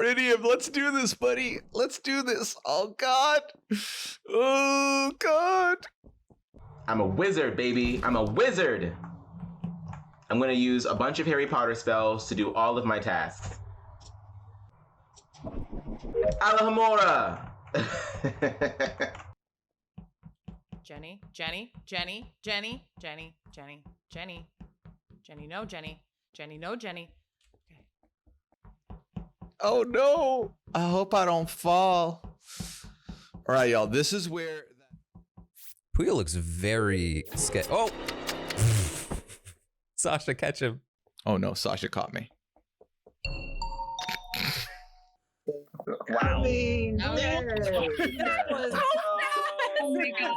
Peridium, let's do this, buddy. Let's do this. Oh, God. Oh, God. I'm a wizard, baby. I'm a wizard. I'm gonna use a bunch of Harry Potter spells to do all of my tasks. Alhamora! Jenny, Jenny, Jenny, Jenny, Jenny, Jenny, Jenny, Jenny, no, Jenny, Jenny, no, Jenny. Okay. Oh, no. I hope I don't fall. All right, y'all. This is where... Puyo looks very scared. Oh! Sasha, catch him. Oh, no. Sasha caught me. Wow. That was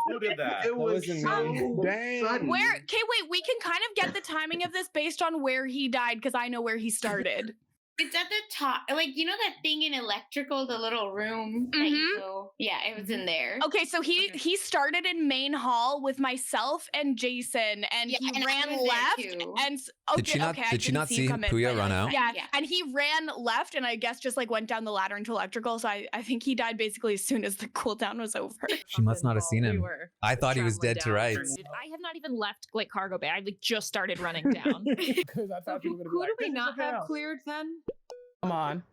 Who did that? It was Dang. Where? Okay, wait. We can kind of get the timing of this based on where he died, because I know where he started. It's at the top, like you know that thing in electrical, the little room that you go. Yeah, it was in there. Okay, so he started in main hall with myself and Jason, and Yeah, he and I ran was there left. too. And Did she not, did she not see Puyo run out? Yeah, Yeah. and he ran left, and I guess just like went down the ladder into electrical. So I think he died basically as soon as the cooldown was over. She must not have seen him. I thought he was dead to rights. I have not even left like cargo bay. I like just started running down. because I thought you were gonna be Who like, do we "This is not okay have now." cleared then? Come on.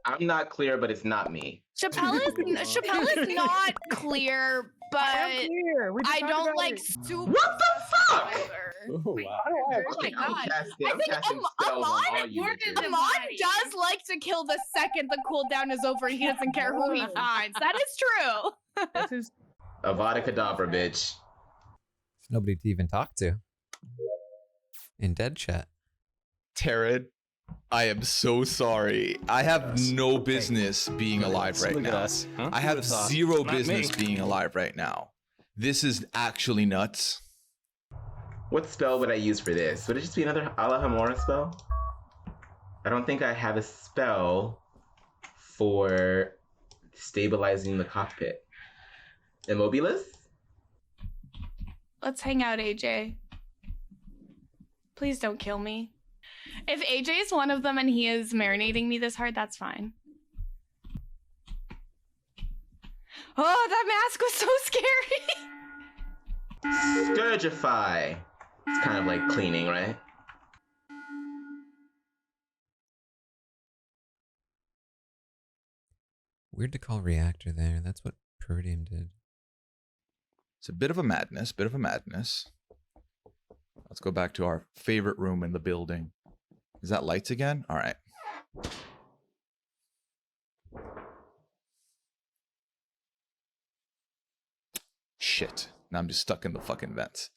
I'm not clear, but it's not me. Chappelle is not clear, but I'm clear. We just I talked don't about like it. super. What the fuck? either. Oh, wow. I don't have Oh my I'm God. casting, I I'm think casting spells on all you Ahmad- bitches. Ahmad does like to kill the second the cooldown is over. He doesn't care who he finds. That is true. This is Avada Kedavra, bitch. Nobody to even talk to. In dead chat. Taryn, I am so sorry. I have no business being alive right Look at now. us. Huh? I have Who thought? zero Not business me. being alive right now. This is actually nuts. What spell would I use for this? Would it just be another Alhamora spell? I don't think I have a spell for stabilizing the cockpit. Immobilis? Let's hang out, AJ. Please don't kill me. If AJ is one of them and he is marinating me this hard, that's fine. Oh, that mask was so scary. Scourgify. It's kind of like cleaning, right? Weird to call reactor there. That's what Peridium did. It's a bit of a madness, Let's go back to our favorite room in the building. Is that lights again? All right. Shit. Now I'm just stuck in the fucking vents.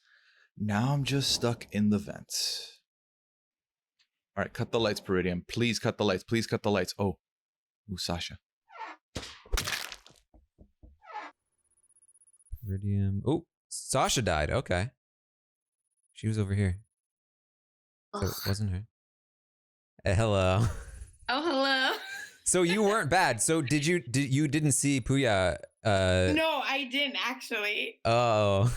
All right, cut the lights, Peridium. Please cut the lights. Please cut the lights. Oh. Ooh, Sasha. Peridium. Oh, Sasha died. Okay. She was over here. So it wasn't her. Hello. Oh, hello. So you weren't bad. So you didn't see Puya? No, I didn't actually. Oh.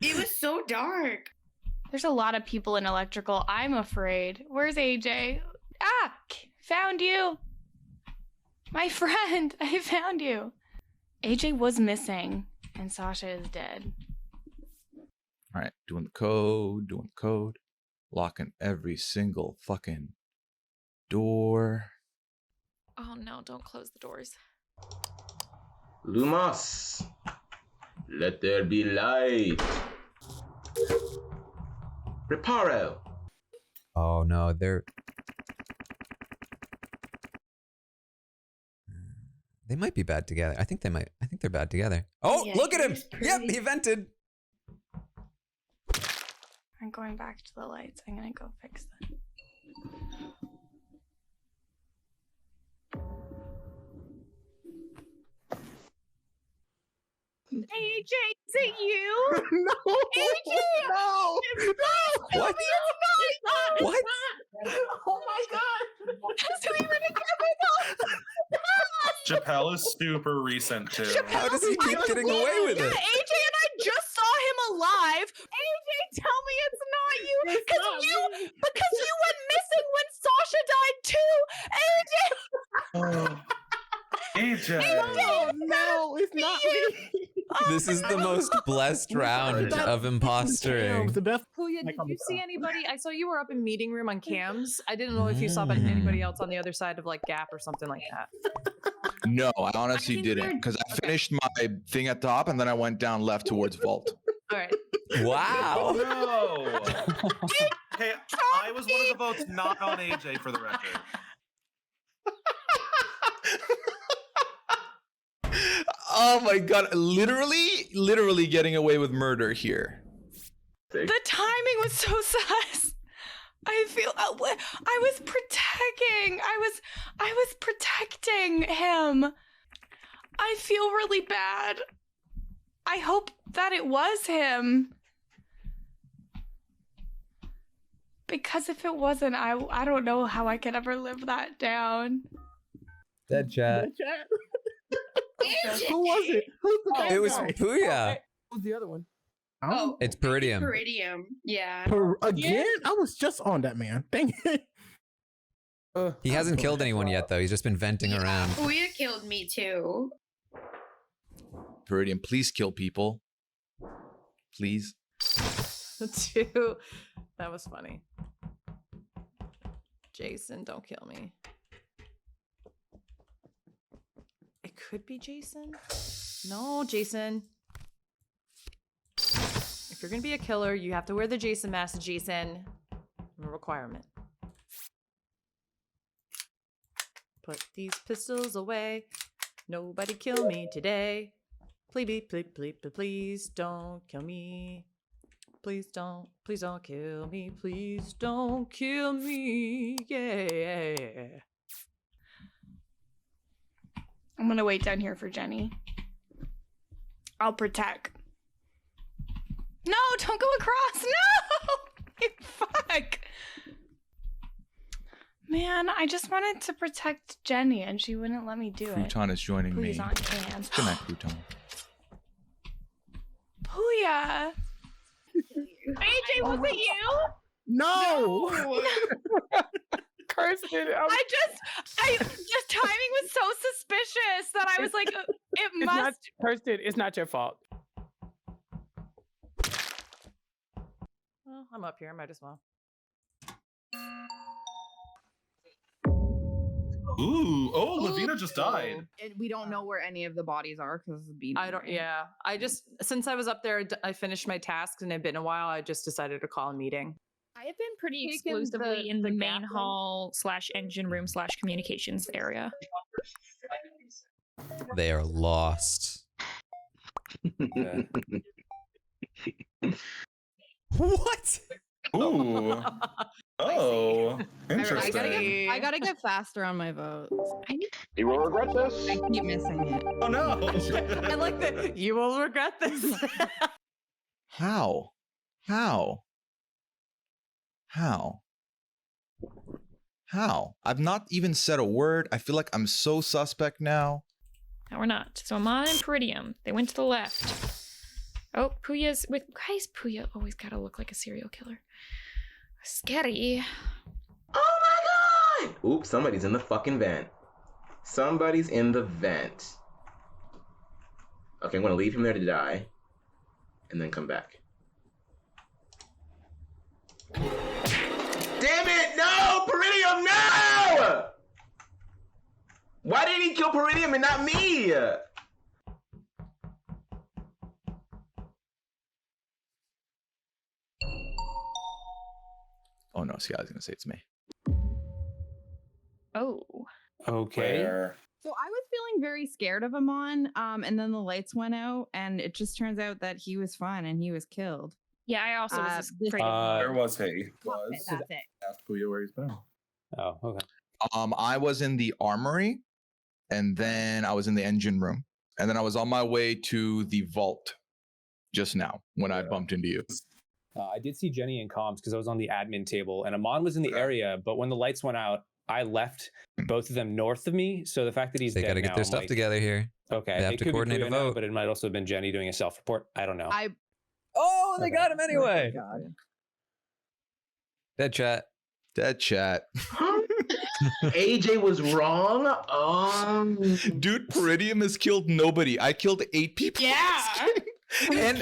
It was so dark. There's a lot of people in electrical. I'm afraid. Where's AJ? Ah, found you. My friend, I found you. AJ was missing, and Sasha is dead. All right, doing the code. Locking every single fucking door. Oh no, don't close the doors. Lumos. Let there be light. Reparo. Oh no, they might be bad together. I think they're bad together. Oh, Yeah, look at him. he's pretty. Yep, he vented. I'm going back to the lights. I'm gonna go fix them. AJ, is it you? no. AJ! No. No. What? What? Oh my God. So we were together. Chappelle is super recent too. How does he keep getting away with Yeah, it? AJ and I just saw him alive. AJ, tell me it's not you, because you went missing when Sasha died too. AJ. AJ. No, it's not me. This is the most blessed round of imposter. The best. Puya, Like did on you the see top. anybody? I saw you were up in meeting room on cams. I didn't know if you saw anybody else on the other side of like Gap or something like that. No, I honestly think didn't we're- because I Okay. finished my thing at top and then I went down left towards vault. All right. Wow. No. Hey, I was one of the votes not on AJ for the record. Oh my god! Literally getting away with murder here. The timing was so sus. I feel I was protecting. I was protecting him. I feel really bad. I hope that it was him. Because if it wasn't, I don't know how I could ever live that down. Dead chat. Who was it? Who's the bad It was guy? Puya. Who's the other one? Oh, It's Peridium. Peridium. Yeah. Again? I was just on that man. Dang it. He hasn't killed anyone yet, though. He's just been venting around. Puya killed me too. Peridium, please kill people. Please. Two. That was funny. Jason, don't kill me. It could be Jason. No, Jason. If you're gonna be a killer, you have to wear the Jason mask, Jason. A requirement. Put these pistols away. Nobody kill me today. Please, please, please, please don't kill me. Please don't kill me. Please don't kill me. Yeah. I'm gonna wait down here for Jenny. I'll protect. No, don't go across. No! You fuck. Man, I just wanted to protect Jenny and she wouldn't let me do it. Futon is joining Puya's me. on cams. Good night, Futon. Puya! AJ, was it you? No! Kirsten, Just timing was so suspicious that I was like, it it's must. not, Kirsten, it's not your fault. Well, I'm up here. I might as well. Ooh, oh, Lavina just died. We don't know where any of the bodies are because the beat. I don't. Yeah. I just since I was up there, I finished my tasks and it had been a while. I just decided to call a meeting. I have been pretty taken exclusively in the the main gap hall / engine room / communications area. They are lost. What? Ooh. Oh, interesting. I gotta get faster on my votes. You will regret this. I keep missing it. Oh no. I like that. You will regret this. How? How? How? How? I've not even said a word. I feel like I'm so suspect now. No, we're not. So Amon and Peridium, they went to the left. Oh, Puya's with guys. Puya always gotta look like a serial killer. Scary. Oh my god! Oops, somebody's in the fucking vent. Somebody's in the vent. Okay, I'm gonna leave him there to die. And then come back. Damn it! No! Peridium, no! Why did he kill Peridium and not me? Oh no, see, I was gonna say it's me. Oh. Okay. So I was feeling very scared of Amon, and then the lights went out, and it just turns out that he was fine and he was killed. Yeah, I also was just this- afraid. Where was he? That's it. Ask Puya where he's been. Oh, okay. I was in the armory, and then I was in the engine room, and then I was on my way to the vault just now when I bumped into you. I did see Jenny in comms because I was on the admin table, and Amon was in the area. But when the lights went out, I left both of them north of me. So the fact that he's They dead got to get now, their I'm stuff like, together here. Okay, They have it to could be coordinate a Puya now, vote. but it might also have been Jenny doing a self-report. I don't know. Oh, they Okay. got him anyway. God. Dead chat. Dead chat. AJ was wrong. Dude, Peridium has killed nobody. I killed 8 people. Yeah. and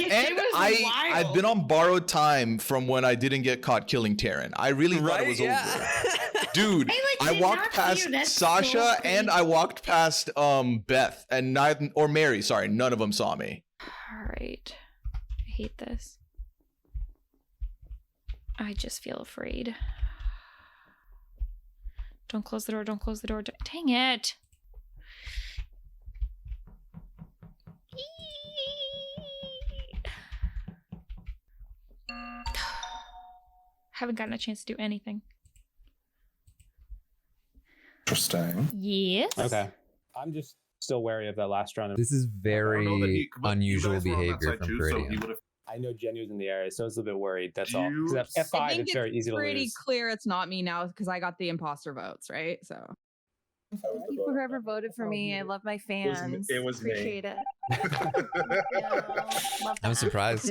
I've been on borrowed time from when I didn't get caught killing Taryn. I really thought it was over. Dude, I walked past Sasha and I walked past Beth and neither or Mary, sorry, none of them saw me. All right. I hate this. I just feel afraid. Don't close the door. Don't close the door. Dang it. Haven't gotten a chance to do anything. Interesting. Yes. Okay. I'm just still wary of that last round. This is very unusual you guys were on that behavior side from too, so he Peridium. would've- I know Jenny was in the area, so I was a little bit worried. That's all. You- 'Cause at I F5, think it's very easy to pretty lose. clear it's not me now because I got the imposter votes, right? So thank you for whoever voted for me. I love my fans. It was me. Appreciate it. I'm surprised.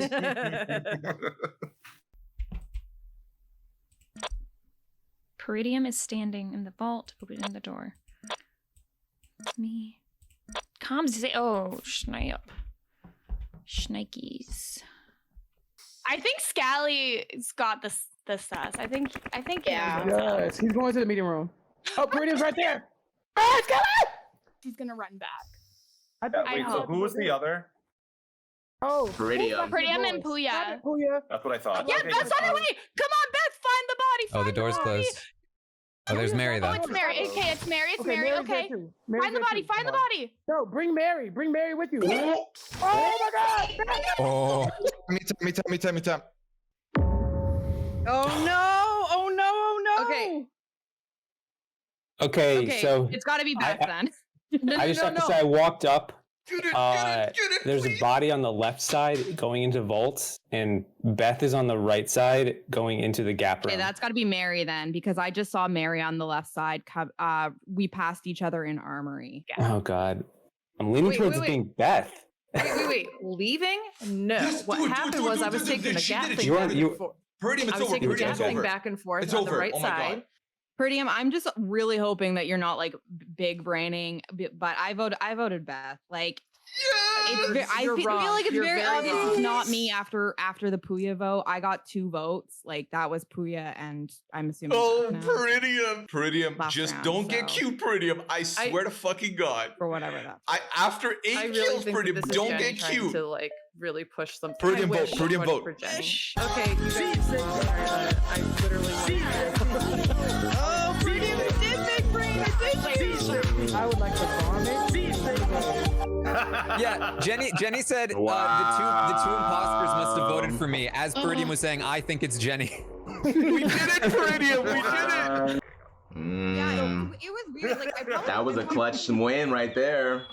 Peridium is standing in the vault, opening the door. Me. Comms say, oh, snap. Shnikes. I think Scally's got the sus. I think Yeah. Yes, he's going to the meeting room. Oh, Peridium's right there. Ah, Skelly! he's gonna run back. Wait, so who was the other? Oh, Peridium. Peridium and Puya. Puya. That's what I thought. Yeah, Okay, that's on her way. Come on, Beth, find the body. Oh, the find door's body. closed. Oh, there's Mary Oh, though. it's Mary. Okay, it's Mary. It's Mary. Mary's Okay. there too. Mary's Find the there body. too. Find the Come on. body. No, bring Mary. Bring Mary with you. Oh my God. Oh, Tell me. Oh no! Oh no! Oh no! Okay, Okay, so it's got to be Beth then. I just have to say I walked up. There's a body on the left side going into vaults, and Beth is on the right side going into the gap room. Okay, that's got to be Mary then, because I just saw Mary on the left side. We passed each other in Armory. Oh God, I'm leaning Wait, towards wait, it being Beth. Wait. Leaving? No. What happened was I was taking the gap thing You back weren't- and you- forth. Peridium, I it's was over. taking the Peridium, gap it's thing over. back and forth It's on over. the right Oh my side. God. Peridium, I'm just really hoping that you're not like big braining, but I voted Beth. Like, I You're feel wrong. like it's You're very very obvious wrong. it's not me after the Puya vote. I got 2 votes. Like that was Puya, and I'm assuming. Oh, Beth now, Peridium. Last Just round, don't get so- cute, Peridium. I swear to fucking God. for whatever that. After 8 I really kills, think that Peridium, this is don't Jenny get trying cute. to like really push something. Peridium I vote, wish so Peridium much vote. for Jenny. Okay, you guys I literally Oh, Peridium, you did big brain. I would like to vomit. yeah. Jenny said Wow. the two imposters must have voted for me. As Peridium was saying, I think it's Jenny. We did it, Peridium. We did it. Yeah, it was weird. Like I probably That was a clutch win right there.